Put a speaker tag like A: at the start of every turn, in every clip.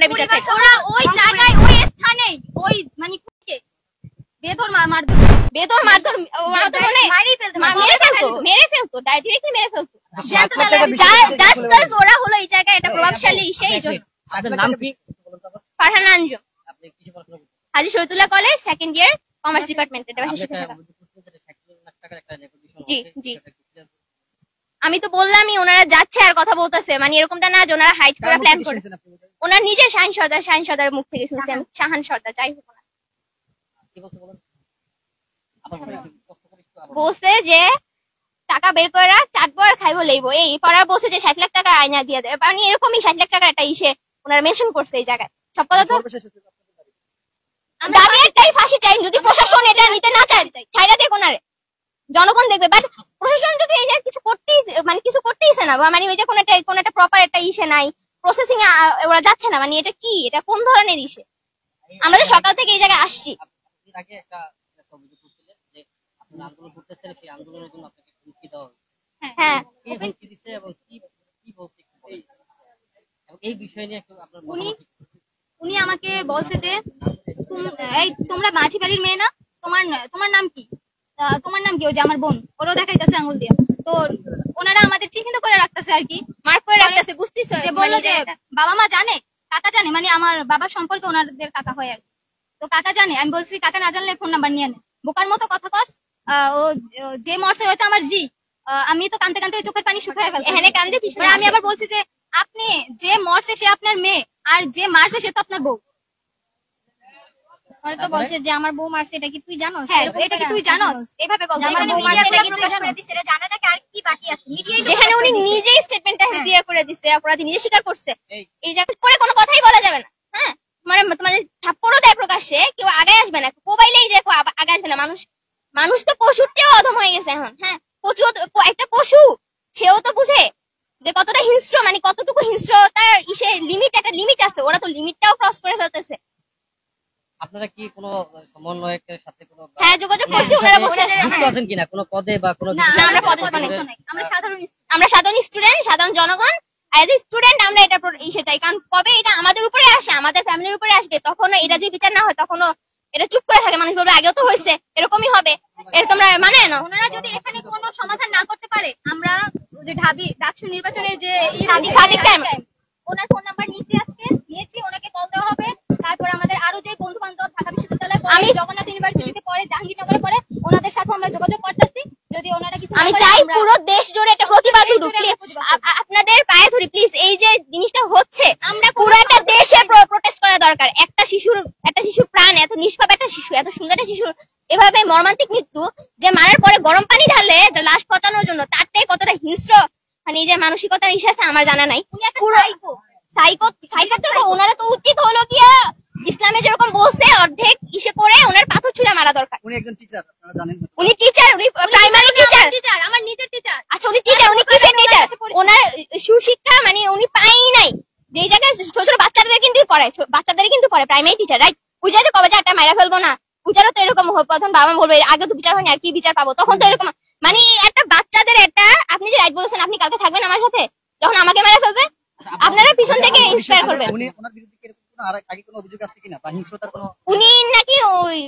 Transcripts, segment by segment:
A: আমরা বিচার চাই।
B: ওরা ওই জায়গায় ওই স্থানে ওই মানে বেদর মারধর মেরে ফেলতো ডাইরেক্টলি মেরে ফেলতো। ওরা হলো এই জায়গায় একটা প্রভাবশালী সেই জন্য।
C: আপনার নাম কি?
B: ফারহানা আঞ্জুম,
C: আপনি কিসে পড়াশোনা করছেন?
B: Haji Shariatullah college, second year, commerce department. এটা ভাষা শিক্ষা শাখা। জি জি, আমি তো বললামই ওনারা যাচ্ছে আর কথা বলতেছে, মানে এরকমটা না যে ওনারা হাইড করে প্ল্যান করে। ওনার নিজের শাহিন সর্দার মুখ থেকে শুনছি আমি, শাহান সর্দার যাই হোক না, বলছে যে টাকা বের করে চাটবো আর খাইবো লইবো, এই পড়ার বলছে যে 60 লাখ টাকা আয়না দিয়ে দেয়, মানে এরকমই 60 লাখ টাকার একটা ইসে ওনারা মেনশন করছে এই জায়গায়। সব কথা তো দাবি একটাই, ফাঁসি চাই। যদি প্রশাসন এটা নিতে না চায় ছাইরা দেখ ওনারে, জনগণ দেখবে। বাট প্রশাসন যদি এটা কিছু করতেইছে না, মানে ওই যে কোন একটা প্রপার একটা ইসে নাই, প্রসেসিং ওরা যাচ্ছে না, মানে এটা কি, এটা কোন ধরনের ইসে? আমরা যে সকাল থেকে এই জায়গায় আসছি। হ্যাঁ, উনি আমাকে বলছে যে তোমরা মাঝি বাড়ির মেয়ে না, তোমার নাম কি, তোমার নাম কি? ওই যে আমার বোন, ওরাও দেখাইতেছে আঙুল দিয়ে। তো ওনারা আমাদের চিহ্নিত করে রাখতেছে আর কি, মার্ক করে রাখতেছে, বুঝতেছে। যে বললো যে বাবা মা জানে, কাকা জানে, মানে আমার বাবার সম্পর্কে ওনাদের কাকা হয় আর কি। তো কাকা জানে, আমি বলছি কাকা না জানলে ফোন নাম্বার নিয়ে নে। বোকার মতো কথা কস। ও যে মরছে হয়তো আমার জি, আমি তো কানতে কানতে চোখের পানি শুকায় ফেলছি, এখানে কান্দে পিছনে। আমি আবার বলছি যে আপনি যে মরছে সে আপনার মেয়ে, আর যে মারছে সে তো আপনার বউ। তো বলছে যে আমার বউ মারছে, এটা কি তুই জানোস? হ্যাঁ, এটা কি তুই জানোস? এভাবে বলছে আমার বউ মারছে, এটা কি তুই জানোস? এটা জানাটাকে আর কি বাকি আছে? যেখানে উনি নিজেই স্টেটমেন্টটা ক্লিয়ার করে দিছে, অপরাধী নিজে স্বীকার করছে, এই জায়গা করে কোনো কথাই বলা যাবে না। হ্যাঁ, মানে থাপ্পড়ও দেয় প্রকাশ্যে, কেউ আগে আসবে না, কোবাইলেই যে আগে আসবে না। মানুষ তো পশুর চেয়েও অধম হয়ে গেছে এখন। হ্যাঁ, একটা পশু, সেও তো বুঝে যে কতটা হিংস্র, মানে কতটুকু হিংস্রতার একটা লিমিট আছে, ওরা তো লিমিটটাও ক্রস করে ফেলতেছে।
C: আপনারা কি কোনো সমন্বয়কের সাথে কোনো
B: যোগাযোগ করছি? ওনারা বলছে
C: যুক্ত আছেন কিনা কোনো পদে বা কোনো?
B: না, আমরা পদে যুক্ত নাই, আমরা সাধারণ স্টুডেন্ট, সাধারণ জনগণ। এজ এ স্টুডেন্ট আমরা এটা ইসে চাই, কারণ কবে এটা আমাদের উপরে আসে, আমাদের ফ্যামিলির উপরে আসবে, তখন এটা যদি বিচার না হয় তখনও এটা চুপ করে থাকে, মানুষ বলবে আগেও তো হয়েছে, এরকমই হবে। এটা তোমরা মানে না। ওনারা যদি এখানে কোনো সমাধান না করতে পারে, আমরা যে ডাকসু নির্বাচনের যে ওনার ফোন নাম্বার নিয়েছি, ওনাকে কল দেওয়া হবে। তারপর আমাদের আরো যে বন্ধু বান্ধব ঢাকা বিশ্ববিদ্যালয় পড়ে, জগন্নাথ ইউনিভার্সিটিতে পড়ে, জাহাঙ্গীরনগরে পড়ে, ওনাদের সাথে আমরা যোগাযোগ করতেছি। যদি ওনারা কিছু, আমি চাই পুরো দেশ জুড়ে একটা প্রতিবাদ উঠুক। আপনাদের পায়ে ধরি প্লিজ, এই যে জিনিসটা হচ্ছে, আমরা পুরো একটা দেশে প্রোটেস্ট করা দরকার। একটা শিশুর প্রাণ, এত নিষ্পাপ একটা শিশু, এত সুন্দর একটা শিশুর এভাবে মর্মান্তিক মৃত্যু, যে মারার পরে গরম পানি ঢালে লাশ পচানোর জন্য, তার থেকে কতটা হিংস্র মানে এই যে মানসিকতার ইসে আছে আমার জানা নাই। সাইকো তো ওনারা তো উচিত হলো গিয়া ইসলামে যেরকম বলছে অর্ধেক ইসে করে ওনার পাথর ছুঁড়ে মারা দরকার।
D: উনি একজন টিচার, আপনারা জানেন?
B: উনি টিচার, উনি প্রাইমারি টিচার, আমার নিজের টিচার। আচ্ছা, উনি টিচার, উনি কিসের টিচার? ওনার সুশিক্ষা মানে উনি পাই নাই। যেই জায়গায় ছোট ছোট বাচ্চাদের কিন্তু পড়ে প্রাইমারি টিচার, রাইট? পূজাতে কবে যে একটা মারা ফেলবো না, পূজারও তো এরকম প্রথম বাবা বলবে আগে তো বিচার হয়নি, আর কি বিচার পাবো? তখন তো এরকম, মানে একটা বাচ্চাদের একটা, আপনি যে রাইট বলছেন, আপনি কালকে থাকবেন আমার সাথে, যখন আমাকে মারা ফেলবে আপনারা পিছন থেকে ইন্সপায়ার করবেন।
D: উনি ওনার বিরুদ্ধে কি এরকম কোনো আগে কোনো অভিযোগ আছে কিনা, বা হিংস্রতার কোনো?
B: উনি নাকি ওই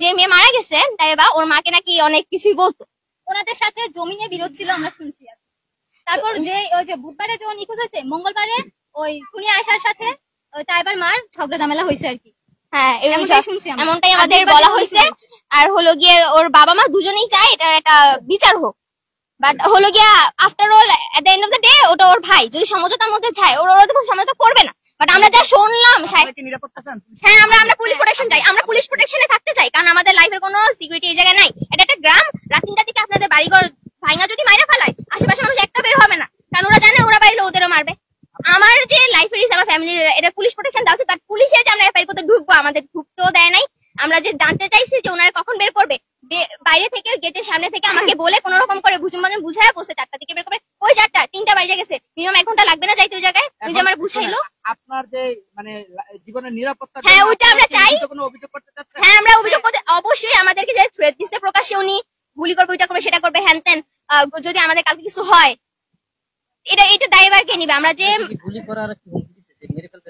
B: যে মেয়ে মারা গেছে তাই বা ওর মাকে নাকি অনেক কিছুই বলতো। ওনাদের সাথে জমিনে বিরোধ ছিল আমরা শুনছি। তারপর যে ওই যে বুধবারে যখন নিখোঁজ হয়েছে, মঙ্গলবারে ওই খুনি আয়শার সাথে তাইবার মার ঝগড়া ঝামেলা হয়েছে আর কি। হ্যাঁ, এমনটাই আমাদের বলা হয়েছে। আর হলো গিয়ে ওর বাবা মা দুজনেই চায় এটার একটা বিচার হোক, বাট হলো গিয়া after all at the end of the day ওটা ওর ভাই, যদি সমঝোতার মধ্যে চায় ওরা তো সমঝোতা করবে না। বাট আমরা যা শুনলাম, হ্যাঁ, আমরা পুলিশ প্রোটেকশন চাই, আমরা পুলিশ প্রোটেকশনে থাকতে চাই, কারণ আমাদের লাইফের কোনো সিকিউরিটি এই জায়গায় নাই। এটা একটা গ্রাম, রাত 3টার দিকে আপনাদের বাড়িঘর ভাঙা যদি মাইরা ফেলায়, আশেপাশে মানুষ একটা বের হবে না, কারণ ওরা জানে ওরা বাইরে ওদেরও মারবে। আমার যে লাইফের ইস, আমার ফ্যামিলির, এটা পুলিশ প্রোটেকশন দেওয়া উচিত। বাট পুলিশে যে আমরা এফআইআর করতে ঢুকবো, আমাদের ঢুকতেও দেয় নাই। আমরা যে জানতে চাইছি যে ওনারা কখন বের করবে, বাইরে থেকে গেটের সামনে থেকে আমাকে বলে কোন রকম করে বুঝায় বসে 4টা থেকে বের করবে। ওই 3টা বাজে গেছে, মিনিমাম 1 ঘন্টা লাগবে না যাইতে ওই জায়গায়। নিজে আমার বুঝাইলো
D: আপনার যে মানে জীবনের নিরাপত্তা,
B: হ্যাঁ ওইটা আমরা চাই।
D: কোনো অভিযোগ করতে চাচ্ছেন?
B: হ্যাঁ, আমরা অভিযোগ করতে, অবশ্যই আমাদেরকে যে থ্রেট দিচ্ছে প্রকাশ্যে, উনি গুলি করবে, ওইটা করবে, সেটা করবে, হ্যান ত্যান, যদি আমাদের কালকে কিছু হয় এটা দায়ভার কে নিবে? আমরা যে
C: গুলি করার কি হুমকি দিচ্ছে, যে মেরে ফেলবে?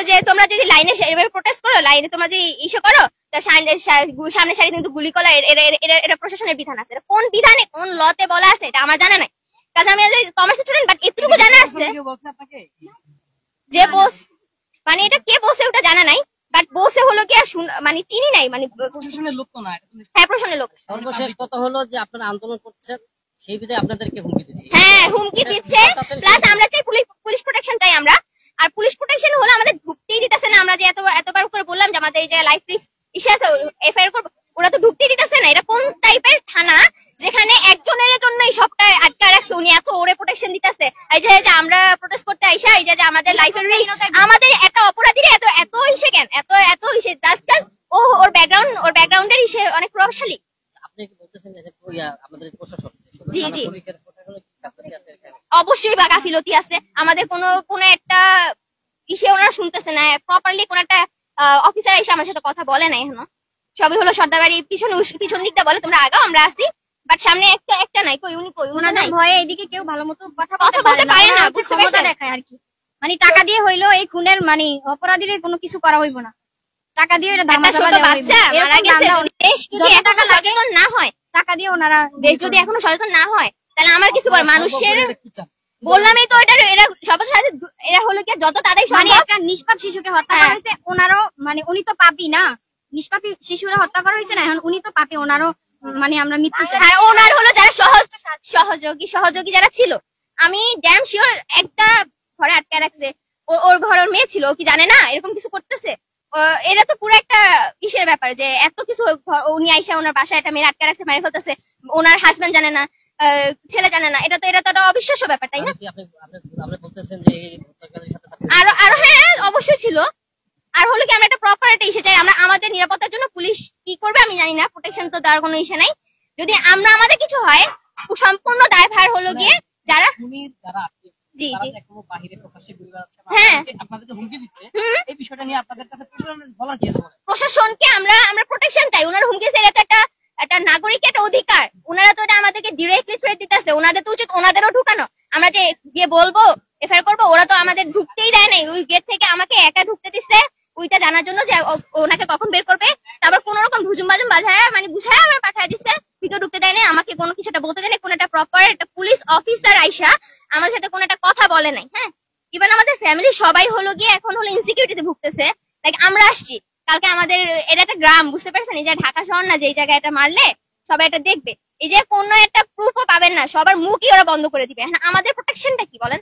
B: যে তোমরা যদি লাইনে এভাবে প্রোটেস্ট করো, লাইনে তোমরা যদি ইস্যু করো, তা সামনে সারি কিন্তু গুলি করা এটা প্রশাসনের বিধান আছে। কোন বিধানে কোন লতে বলা আছে এটা আমার জানা নাই, কারণ আমি কমার্স স্টুডেন্ট, বাট এতটুকু জানা আছে যে বস মানে এটা কে বসে ওটা জানা নাই, বাট বসে হলো কি মানে চিনি নাই, মানে
C: প্রশাসনের লোক তো না।
B: হ্যাঁ প্রশাসনের লোক।
C: সর্বশেষ কথা হলো যে আপনারা আন্দোলন করছেন, সেই বিধায় আপনাদেরকে হুমকি দিচ্ছে।
B: হ্যাঁ হুমকি দিচ্ছে, প্লাস আমরা চাই পুলিশ প্রোটেকশন চাই আমরা। আর পুলিশ প্রোটেকশন হলো আমাদের ঢুকতেই দিতেছে না। আমরা যে এতবার করে বললাম যে আমাদের এই যে লাইফ রিস্ক ইস্যু আছে, এফআইআর করবো, ওরা তো ঢুকতেই দিতেছে না। এটা কোন টাইপের থানা যেখানে একজনের জন্যই সবটা আটকা রাখছে, উনি এত ওরে প্রোটেকশন দিতেছে। এই যে আমরা প্রোটেস্ট করতে আইসা এই যে আমাদের লাইফের রিস্ক, আমাদের একটা অপরাধীর এত ইসে কেন, এত ইসে জাস্ট ওর ব্যাকগ্রাউন্ডের ইসে অনেক প্রভাবশালী।
C: আপনি কি বলতেছেন যে আমাদের প্রশাসন,
B: জি জি
C: পুলিশের প্রশাসন কি গাফিলতি আছে এখানে?
B: অবশ্যই বা গাফিলতি আছে। আমাদের কোনো একটা ইসে ওনারা শুনতেছে না প্রপারলি, কোন একটা অফিসার এসে আমার সাথে কথা বলে না এখনো। সবই হলো সর্দারবাড়ি পিছন দিকটা বলে তোমরা আগাও আমরা আসি, বাট সামনে একটা নাই, কই
A: ওনাদের ভয়ে এদিকে কেউ ভালো মতো কথা
B: বলতে পারে না, বুঝতে
A: ক্ষমতা
B: পারছেন?
A: দেখায় আর কি, মানে টাকা দিয়ে হইলো এই খুনের মানে অপরাধীর কোনো কিছু করা হইব না, টাকা দিয়ে এটা
B: একটা
A: ধামাচাপা
B: ছোট
A: দেওয়া হইব।
B: বাচ্চা মারা
A: এরকম
B: গেছে,
A: ধান্দা-
B: দেশ যদি
A: যত
B: এখনো
A: টাকা লাগে
B: সচেতন না হয়,
A: টাকা দিয়ে ওনারা
B: দেশ যদি এখনো সচেতন না হয়, তাহলে আমার কিছু বল, মানুষের বললামই তো এরা সবার সাথে এরা হলো কি যত তাড়াতাড়ি
A: মানে
B: সম্ভব।
A: একটা নিষ্পাপ শিশুকে হত্যা করা হয়েছে, ওনারও মানে উনি তো পাপী না, নিষ্পাপী শিশুরা হত্যা করা হয়েছে না, এখন উনি তো পাপী, ওনারও মানে আমরা মৃত্যু চাই।
B: আর ওনার হলো যারা সহযোগী যারা ছিল, আমি ড্যাম শিওর একটা ঘরে আটকে রাখছে, ওর ঘরের মেয়ে ছিল, ও কি জানে না এরকম কিছু করতেছে? এটা তো পুরো একটা কিসের ব্যাপার যে এত কিছু উনি আইসা ওনার বাসায় একটা মেয়ে আটকে রাখছে, মায়ের ফেলতেছে, ওনার হাজবেন্ড জানে না, ছেলে জানে না, এটা তো একটা অবিশ্বাস্য ব্যাপার, তাই না?
C: আপনি বলতেছেন যে এই হত্যাকারীর সাথে
B: আরো হ্যাঁ অবশ্যই ছিল। আর হলো কি আমরা একটা প্রপার একটা ইসে চাই, আমরা আমাদের নিরাপত্তার জন্য পুলিশ কি করবে আমি জানি না, প্রোটেকশন তো দেওয়ার কোনো ইসে নাই। যদি আমাদের কিছু হয়, সম্পূর্ণ দায়ভার হলো গিয়ে যারা জি জি
C: এখনো বাহিরে প্রকাশ্যে ঘুরে বেড়াচ্ছে,
B: হ্যাঁ
C: আপনাদেরকে হুমকি দিচ্ছে, এই বিষয়টা নিয়ে আপনাদের কাছে প্রশাসনের বলার কি আছে?
B: প্রশাসনকে আমরা প্রোটেকশন চাই। ওনারা হুমকি দিচ্ছে, এটা তো একটা নাগরিকের একটা অধিকার, ওনারা তো এটা আমাদেরকে ডিরেক্টলি থ্রেট দিতেছে, ওনাদের তো উচিত ওনাদেরও ঢুকানো। আমরা যে গিয়ে বলবো এফআইআর করবো, ওরা তো আমাদের ঢুকতেই দেয় নাই, ওই গেট থেকে আমাকে একা ঢুকতে দিচ্ছে ওইটা জানার জন্য যে ওনাকে কখন বের করবে, তারপর কোন রকম ভুজুম বাজুম বাজায় মানে বুঝায় আমরা পাঠিয়ে দিচ্ছে, ভিতরে ঢুকতে দেয় নাই, আমাকে কোনো কিছু একটা বলতে দেয় নাই, কোন একটা প্রপার একটা পুলিশ অফিসার আইসা আমাদের সাথে কোনো একটা কথা বলে নাই। হ্যাঁ ইভেন আমাদের ফ্যামিলি সবাই হলো গিয়ে এখন হলো ইনসিকিউরিটিতে ভুগতেছে। লাইক আমরা আসছি কালকে, আমাদের এটা একটা গ্রাম, বুঝতে পারছেন? এই যে ঢাকা শহর না, যে এই জায়গায় এটা মারলে সবাই এটা দেখবে, এই যে কোনো একটা প্রুফও পাবেন না, সবার মুখই ওরা বন্ধ করে দিবে। হ্যাঁ আমাদের প্রোটেকশনটা কি বলেন?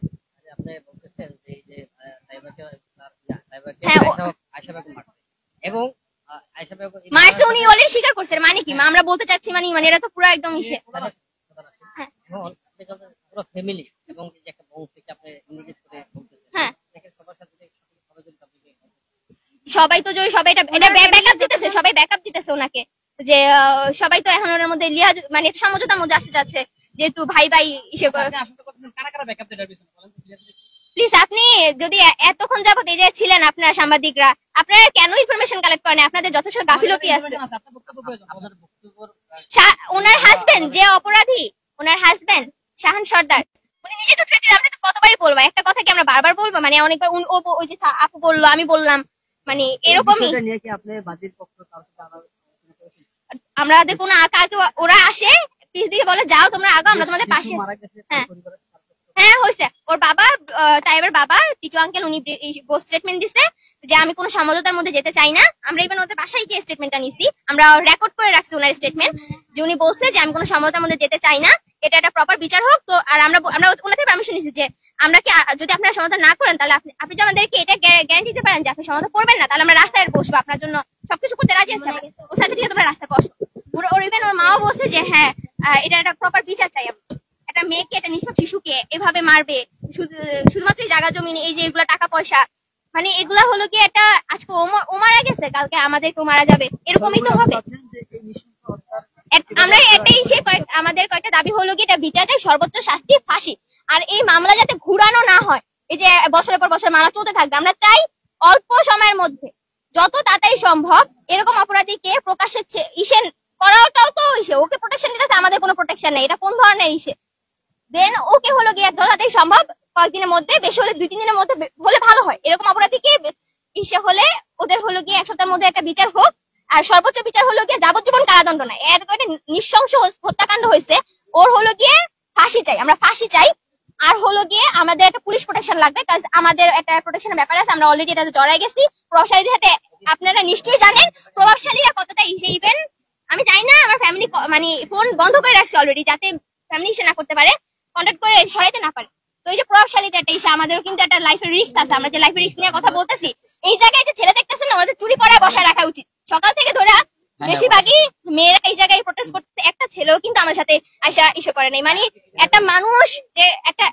C: আপনি বলতেছেন যে এই যে
B: হ্যাঁ,
C: আয়েশা বেগম মারছে, এবং আয়েশা বেগম
B: মারছে উনি অলরেডি স্বীকার করছেন, মানে কি আমরা বলতে চাচ্ছি, মানে এটা তো পুরো একদম ইসে। হ্যাঁ
C: পুরো ফ্যামিলি এবং যে একটা বংশকে আপনি ইন্ডিকেট করে বলতেছেন,
B: হ্যাঁ
C: দেখে সবার সাথে সবাই যদি
B: সবাই তো জয়, সবাই এটা ব্যাকআপ দিতেছে, সবাই ব্যাকআপ দিতেছে ওনাকে, যে সবাই তো এখন ওর মধ্যে লিহাজ মানে একটা সমঝোতার মধ্যে আসতে যাচ্ছে, যেহেতু ভাই ইসে
C: কারা কারা ব্যাকআপ দেওয়ার বিষয় বলেন
B: প্লিজ। আপনি যদি এতক্ষণ যাবত এই যে ছিলেন আপনারা সাংবাদিকরা, আপনারা কেন ইনফরমেশন কালেক্ট করেন? আপনাদের যথেষ্ট গাফিলতি আছে। ওনার হাজবেন্ড যে অপরাধী, ওনার হাজবেন্ড শাহান সর্দার, উনি নিজে তো ট্রেতে, আমরা তো কতবারই বলবো একটা কথা, কি আমরা বারবার বলবো? মানে অনেকবার ওই যে আপু বললো, আমি বললাম, মানে এরকমই আমাদের কোনো কাকে ওরা আসে পিস দিয়ে বলে যাও তোমরা আগো, আমরা তোমাদের পাশে। হ্যাঁ হ্যাঁ হয়েছে, ওর বাবা তাইবের বাবা টিটু আঙ্কেল উনি স্টেটমেন্ট দিছে যে আমি কোনো সমঝোতার মধ্যে যেতে চাই না। আমরা ইভেন ওদের বাসায় গিয়ে স্টেটমেন্টটা নিছি, আমরা রেকর্ড করে রাখছি ওনার স্টেটমেন্ট, যে উনি বলছে যে আমি কোনো সমঝোতার মধ্যে যেতে চাই না, এটা একটা প্রপার বিচার হোক। তো আর আমরা ওনাদের পারমিশন নিছি যে আমরা কি যদি আপনারা সমাধান না করেন, তাহলে আপনি যে আমাদেরকে এটা গ্যারান্টি দিতে পারেন যে আপনি সমাধান করবেন না, তাহলে আমরা রাস্তায় বসবো, আপনার জন্য সবকিছু করতে রাজি আছি। ওর সাথে ঠিক তোমরা রাস্তায় বসো। ওর ইভেন ওর মাও বলছে যে হ্যাঁ এটা একটা প্রপার বিচার চাই, একটা মেয়েকে, একটা নিষ্পাপ শিশুকে এভাবে মারবে শুধুমাত্র জায়গা জমিন, এই যে এগুলা টাকা পয়সা, মানে এগুলা হলো কি একটা আজকে ও মারা গেছে, কালকে আমাদেরকেও মারা যাবে, এরকমই তো হবে। আমরা এটাই আমাদের কয়েকটা দাবি হলো কি এটা বিচার চাই, সর্বোচ্চ শাস্তি ফাঁসি, আর এই মামলা যাতে ঘুরানো না হয়, এই যে বছরের পর বছর মামলা চলতে থাকবে। আমরা চাই অল্প সময়ের মধ্যে যত তাড়াতাড়ি সম্ভব এরকম অপরাধীকে প্রকাশ্যে ইসে করাটাও তো ইসে, ওকে প্রোটেকশন দিতেছে, আমাদের কোনো প্রোটেকশন নেই, এটা কোন ধরনের ইসে? দেন ওকে হলো গিয়ে যত তাড়াতাড়ি সম্ভব কয়েকদিনের মধ্যে, বেশি হলে 2-3 দিনের মধ্যে হলে ভালো হয়, এরকম অপরাধীকে ইসে হলে ওদের হলো গিয়ে 1 সপ্তাহের মধ্যে একটা বিচার হোক, আর সর্বোচ্চ বিচার হলো গিয়ে যাবজ্জীবন কারাদণ্ড না, এর একটা নৃশংস হত্যাকাণ্ড হয়েছে, ওর হলো গিয়ে ফাঁসি চাই, আমরা ফাঁসি চাই। আর হলো গিয়ে আমাদের একটা পুলিশ প্রোটেকশন লাগবে, কাজ আমাদের একটা প্রোটেকশনের ব্যাপার আছে, আমরা অলরেডি এটাতে জড়াই গেছি প্রভাবশালীদের সাথে। আপনারা নিশ্চয়ই জানেন প্রভাবশালীরা কতটা ইভেন আমি জানি না, আমার ফ্যামিলি মানে ফোন বন্ধ করে রাখছে অলরেডি, যাতে ফ্যামিলি ইসে না করতে পারে, কন্ট্যাক্ট করে সরাইতে না পারে। তো এই যে প্রভাবশালীদের একটা ইসে, আমাদেরও কিন্তু একটা লাইফের রিস্ক আছে, আমরা যে লাইফের রিস্ক নিয়ে কথা বলতেছি, এই জায়গায় যে ছেলে দেখতেছেন না, ওদের চুরি করা বসায় রাখা উচিত। সকাল থেকে ধরে বেশিরভাগই মেয়েরা এই জায়গায় প্রোটেস্ট করতে, একটা ছেলেও কিন্তু আমার সাথে আইসা ইস্যু করে নাই। মানে একটা মানুষ যে একটা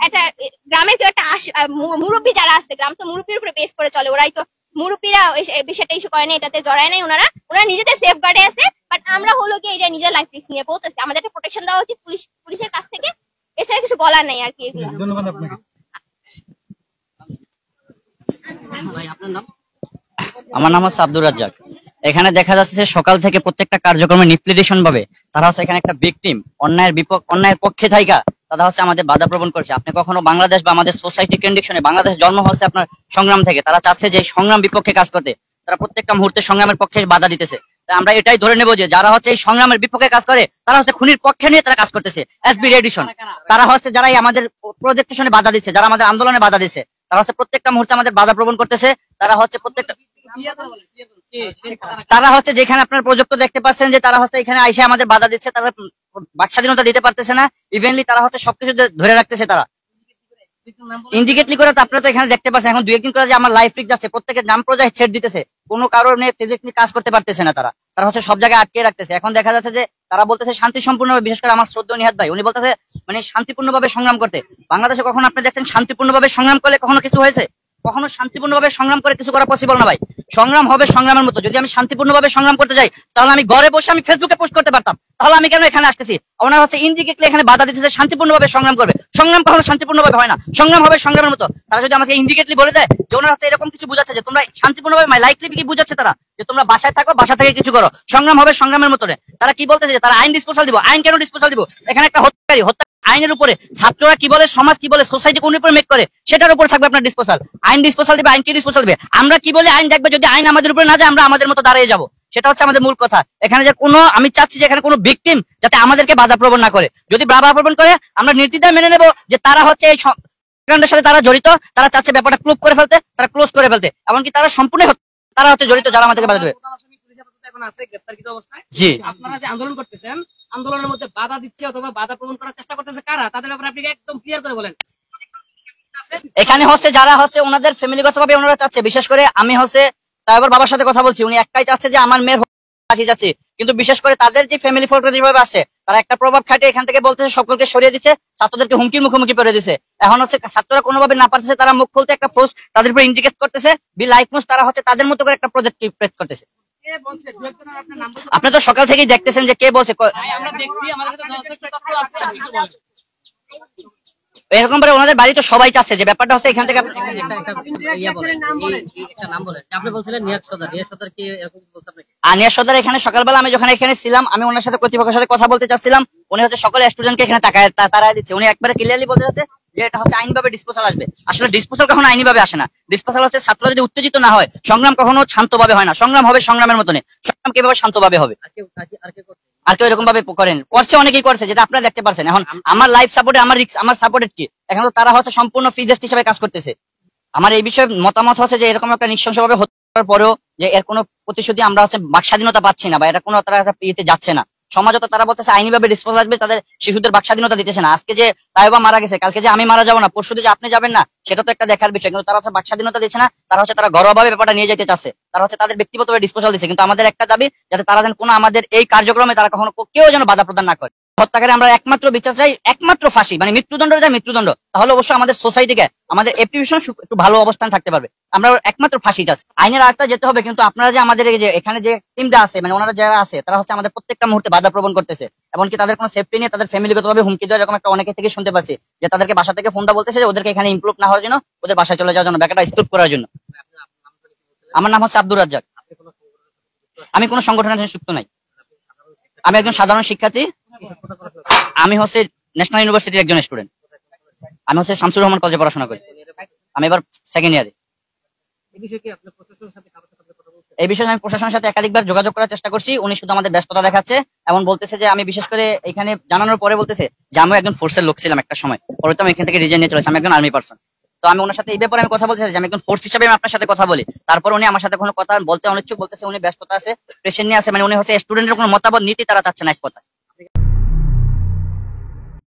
B: গ্রামের কেউ একটা মুরব্বী যারা আছে, গ্রাম তো মুরব্বীর উপরে বেস করে চলে, ওরাই তো মুরব্বীরা বিষয়টা ইস্যু করে নাই, এটাতে জড়ায় নাই, ওনারা নিজেদের সেফ গার্ডে আছে। বাট আমরা হলো গিয়ে এই যে নিজের লাইফ রিস্ক নিয়ে বলতেছি, আমাদের একটা প্রোটেকশন দেওয়া উচিত পুলিশের কাছ থেকে, এছাড়া কিছু বলার নাই আর কি। এগুলো
D: ধন্যবাদ আপনাকে।
C: ভাই আপনার নাম?
E: আমার নাম হচ্ছে আব্দুর রাজ্জাক। এখানে দেখা যাচ্ছে যে সকাল থেকে প্রত্যেকটা কার্যক্রমে নিপলিটেশন ভাবে তারা হচ্ছে এখানে একটা ভিকটিম, অন্যায়ের পক্ষে থাইকা তারা হচ্ছে আমাদের বাধা প্রবণ করছে। আপনি কখনো বাংলাদেশ বা আমাদের সোসাইটি কন্ডিশনে, বাংলাদেশ জন্ম হচ্ছে আপনার সংগ্রাম থেকে, তারা চাচ্ছে যে সংগ্রাম বিপক্ষে কাজ করতে, তারা প্রত্যেকটা মুহূর্তে সংগ্রামের পক্ষে বাধা দিতেছে। তাই আমরা এটাই ধরে নেব যে যারা হচ্ছে এই সংগ্রামের বিপক্ষে কাজ করে, তারা হচ্ছে খুনির পক্ষে নিয়ে তারা কাজ করতেছে। এসবি রেডিশন তারা হচ্ছে যারাই আমাদের প্রজেক্টেশনে বাধা দিচ্ছে, যারা আমাদের আন্দোলনে বাধা দিচ্ছে, তারা হচ্ছে প্রত্যেকটা মুহূর্তে আমাদের বাধা প্রবণ করতেছে। তারা হচ্ছে প্রত্যেকটা তারা হচ্ছে যেখানে আপনার প্রযুক্ত দেখতে পাচ্ছেন যে তারা হচ্ছে এখানে আইসা আমাদের বাধা দিচ্ছে, তারা বাক স্বাধীনতা দিতে পারতেছে না, ইভেনলি তারা হচ্ছে সবকিছু ধরে রাখতেছে। তারা ইন্ডিকেটলি করে তো আপনারা তো এখানে দেখতে পাচ্ছেন, এখন 2-1 দিন করে যে আমার লাইফ রিস্ক যাচ্ছে, প্রত্যেকের নাম প্রজেক্ট ছেড়ে দিতেছে, কোনো কারণে ফিজিক্যালি কাজ করতে পারতেছে না। তারা হচ্ছে সব জায়গায় আটকে রাখতেছে। এখন দেখা যাচ্ছে যে তারা বলতেছে শান্তি সম্পূর্ণভাবে, বিশেষ করে আমার শ্রদ্ধেয় নিহাত ভাই, উনি বলতেছে মানে শান্তিপূর্ণভাবে সংগ্রাম করতে। বাংলাদেশে কখনো আপনি দেখছেন শান্তিপূর্ণভাবে সংগ্রাম করলে কখনো কিছু হয়েছে? কখনো শান্তিপূর্ণভাবে সংগ্রাম করে কিছু করা পসিবল না ভাই। সংগ্রাম হবে সংগ্রামের মতো। যদি আমি শান্তিপূর্ণভাবে সংগ্রাম করতে যাই, তাহলে আমি ঘরে বসে আমি ফেসবুকে পোস্ট করতে পারতাম, তাহলে আমি কেন এখানে আসতেছি? ওনারা হচ্ছে ইন্ডিকেটলি এখানে বাধা দিচ্ছে যে শান্তিপূর্ণভাবে সংগ্রাম করবে। সংগ্রাম কখনো শান্তিপূর্ণভাবে হয় না, সংগ্রাম হবে সংগ্রামের মতো। তারা যদি আমাকে ইন্ডিকেটলি বলে দেয় যে ওনারা হচ্ছে এরকম কিছু বুঝাচ্ছে যে তোমরা শান্তিপূর্ণভাবে, লাইকলি কি বুঝাচ্ছে তারা যে তোমরা বাসায় থাকো, বাসা থেকে কিছু করো, সংগ্রাম হবে সংগ্রামের মতো। তারা কি বলতেছে যে তারা আইন ডিসপোজাল দিব। আইন কেন ডিসপোজাল দিব? এখানে একটা হত্যাকারী, আইনের উপরে ছাত্ররা কি বলে, সমাজ কি বলে, সোসাইটি কোন উপরে মেক করে, সেটার উপর থাকবে আপনার ডিসপোজাল। আইন ডিসপোজাল দিবে, আইন কি ডিসপোজাল দিবে? আমরা কি বলে আইন দেখবে, যদি আইন আমাদের উপরে না যায় আমরা আমাদের মতো দাঁড়িয়ে যাবো। সেটা হচ্ছে আমাদের মূল কথা। এখানে যে কোনো, আমি চাচ্ছি যে এখানে কোনো ভিকটিম যাতে আমাদেরকে বাধা প্রবণ না করে। যদি বাধা প্রবণ করে, আমরা নির্দ্বিধায় মেনে নেব যে তারা হচ্ছে এই কাণ্ডের সাথে তারা জড়িত, তারা চাচ্ছে ব্যাপারটা ক্লোজ করে ফেলতে, তারা ক্লোজ করে ফেলতে, এমনকি তারা সম্পূর্ণ তারা হচ্ছে জড়িত, যারা আমাদেরকে বাধা দেবে। জি,
C: আপনারা যে আন্দোলন করতেছেন, আন্দোলনের মধ্যে বাধা দিচ্ছে অথবা বাধা প্রবণ করার চেষ্টা করতেছে কারা, তাদের ব্যাপারে আপনি একদম ক্লিয়ার করে বলেন।
E: এখানে হচ্ছে যারা হচ্ছে ওনাদের ফ্যামিলিগতভাবে ওনারা চাচ্ছে, বিশেষ করে আমি হচ্ছে তারপর বাবার সাথে কথা বলছি, উনি একটাই চাচ্ছে যে আমার মেয়ের ফাঁসি যাচ্ছে। কিন্তু বিশেষ করে তাদের যে ফ্যামিলি ফটো যেভাবে আসে, তারা একটা প্রভাব খাটিয়ে এখান থেকে বলতেছে সকলকে সরিয়ে দিচ্ছে, ছাত্রদেরকে হুমকির মুখোমুখি করে দিচ্ছে। এখন হচ্ছে ছাত্ররা কোনোভাবে না পারতেছে, তারা মুখ খুলতে একটা পোস্ট তাদের উপর ইন্ডিকেট করতেছে, বি লাইক মোস্ট, তারা হচ্ছে তাদের মতো করে একটা প্রজেক্ট প্রেস করতেছে। আপনি তো সকাল থেকেই দেখতেছেন যে কে বলছে।
C: আমরা দেখছি, আমাদের কাছে যথেষ্ট তথ্য আছে, আপনি কিছু বলেন।
E: এরকম ভাবে ওনাদের বাড়ি তো সবাই চাচ্ছে যে ব্যাপারটা হচ্ছে এখান থেকে
C: একটা নাম বলেন। আপনি বলছিলেন নিয়াজ সর্দার, নিয়াজ সর্দার কি এরকম বলছে আপনি?
E: আনিয়া সর্দার এখানে সকালবেলা আমি যখন এখানে ছিলাম, আমি ওনার সাথে কর্তৃপক্ষের সাথে কথা বলতে চাচ্ছিলাম, উনি হচ্ছে সকল স্টুডেন্টকে এখানে তাড়ায় দিচ্ছে। উনি একবারে ক্লিয়ারলি বলতে চাচ্ছে যে এটা হচ্ছে আইনভাবে ডিসপোজাল আসবে। আসলে ডিসপোজাল কখনো আইনি ভাবে আসে না। ডিসপোজাল হচ্ছে ছাত্ররা যদি উত্তেজিত না হয়, সংগ্রাম কখনো শান্তভাবে হয় না। সংগ্রাম হবে সংগ্রামের মতনে। সংগ্রাম কিভাবে শান্তভাবে হবে? আর কেউ এরকম ভাবে করেন, করছে, অনেকেই করছে, যেটা আপনারা দেখতে পাচ্ছেন। এখন আমার লাইফ সাপোর্টে আমার রিস্ক, আমার সাপোর্টেড কি? এখন তো তারা হচ্ছে সম্পূর্ণ ফ্রিজেস্ট হিসেবে কাজ করতেছে। আমার এই বিষয়ে মতামত হচ্ছে যে এরকম একটা নৃশংসভাবে হত্যা করার পরেও যে এর কোনো প্রতিশ্রুতি আমরা হচ্ছে বাক স্বাধীনতা পাচ্ছি না, বা এটা কোনো তারা ইয়েতে যাচ্ছে না। সমাজে তো তারা বলতেছে আইনি ভাবে ডিসপোজ আসবে, তাদের শিশুদের বাক স্বাধীনতা দিতেছে না। আজকে যে তাইবা মারা গেছে, কালকে যে আমি মারা যাবো না, পরশু যে আপনি যাবেন না, সেটা তো একটা দেখার বিষয়। কিন্তু তারা হচ্ছে বাক স্বাধীনতা দিচ্ছে না, তারা ঘরোয়াভাবে ব্যাপারটা নিয়ে যেতে চাচ্ছে। তারা হচ্ছে তাদের ব্যক্তিগতভাবে ডিসপোজাল দিচ্ছে। কিন্তু আমাদের একটা দাবি, যাতে তারা যেন কোনো আমাদের এই কার্যক্রমে তারা কখনো কেউ যেন বাধা প্রদান না করে। হত্যাকারী আমরা একমাত্র বিচার চাই, একমাত্র ফাঁসি, মানে মৃত্যুদণ্ড যায় মৃত্যুদণ্ড। তাহলে অবশ্যই আমাদের সোসাইটিকে, আমাদের অ্যাপ্লিকেশন একটু ভালো অবস্থান থাকতে পারবে। আমরা একমাত্র ফাঁসি চাচ্ছি। আইনের আওতায় যেতে হবে। কিন্তু আপনারা যে আমাদের এই যে এখানে যে টিমটা আছে, মানে ওনারা যারা আছে, তারা হচ্ছে আমাদের প্রত্যেকটা মুহূর্তে বাধা প্রবণ করতেছে। এমনকি তাদের কোনো সেফটি নিয়ে তাদের ফ্যামিলিগতভাবে হুমকি দেওয়া, এরকম একটা অনেকের থেকে শুনতে পাচ্ছি যে তাদেরকে বাসা থেকে ফোনটা বলতেছে যে ওদেরকে এখানে ইমপ্রুভ না হওয়ার জন্য, ওদের বাসায় চলে যাওয়ার জন্য, ব্যাপারটা স্টপ করার জন্য। আমার নাম হচ্ছে আব্দুর রাজ্জাক। আমি কোনো সংগঠনের সাথে যুক্ত নাই। আমি একজন সাধারণ শিক্ষার্থী। আমি হচ্ছে ন্যাশনাল ইউনিভার্সিটির একজন স্টুডেন্ট। আমি হচ্ছে শামসুর রহমান কলেজে পড়াশোনা করি। আমি এবার সেকেন্ড ইয়ারে।
C: এই বিষয়ে কি আপনি প্রশাসনের সাথে কারোর সাথে কথা বলছেন?
E: এই বিষয়ে আমি প্রশাসনের সাথে একাধিকবার যোগাযোগ করার চেষ্টা করছি, উনি শুধু আমাদের ব্যস্ততা দেখাচ্ছে এবং বলতেছে যে আমি বিশেষ করে এখানে জানানোর পরে বলতেছে যে আমি একজন ফোর্সের লোক ছিলাম একটা সময়, পরে তো আমি এখান থেকে রিজাইন নিয়ে চলেছি, আমি একজন আর্মি পার্সন। তো আমি ওনার সাথে এই ব্যাপারে আমি কথা বলতে চাই যে আমি একজন ফোর্স হিসেবে আমি আপনার সাথে কথা বলি, তারপর উনি আমার সাথে কোনো কথা বলতে অনিচ্ছুক, বলতেছে উনি ব্যস্ততা আছে, পেশেন্ট নিয়ে আছে, মানে উনি হচ্ছে স্টুডেন্টের কোনো মতামত নীতি তারা চাচ্ছে না এক কথা।